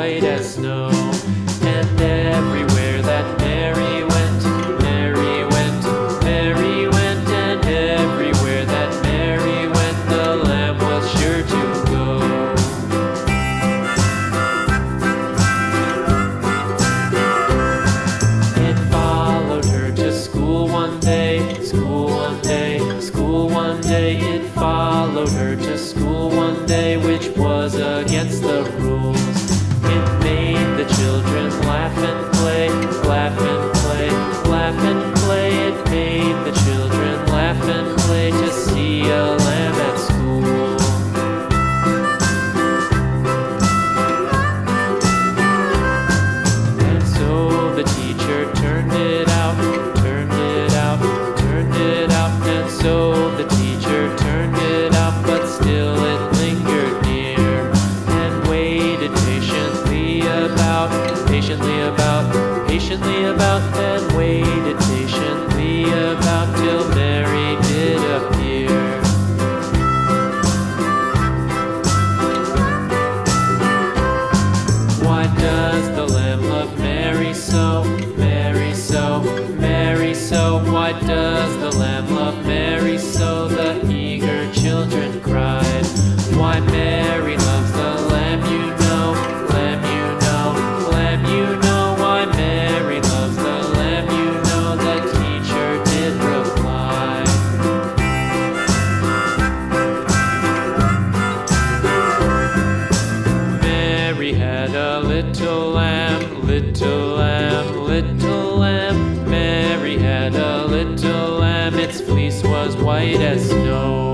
white as snow. And everywhere that Mary went, Mary went, Mary went, and everywhere that Mary went, the lamb was sure to go. It followed her to school one day, school one day, school one day. It followed her to school one day, which was against the rules. It made the children laugh and play, laugh and play, laugh and play. It made the children laugh and play to see a lamb at school. And so the teacher turned it out, turned it out, turned it out. And so the teacher turned it out, but still it lingered near and waited patiently about, and waited patiently about till Mary did appear. Why does the lamb love Mary so, Mary so, Mary so? Why does the lamb love Mary so? The eager children cried. Why Mary loves the lamb, you know, lamb, you know, lamb, you know. Why Mary loves the lamb, you know, the teacher did reply. Mary had a little lamb, little lamb, little lamb. Mary had a little lamb, its fleece was white as snow.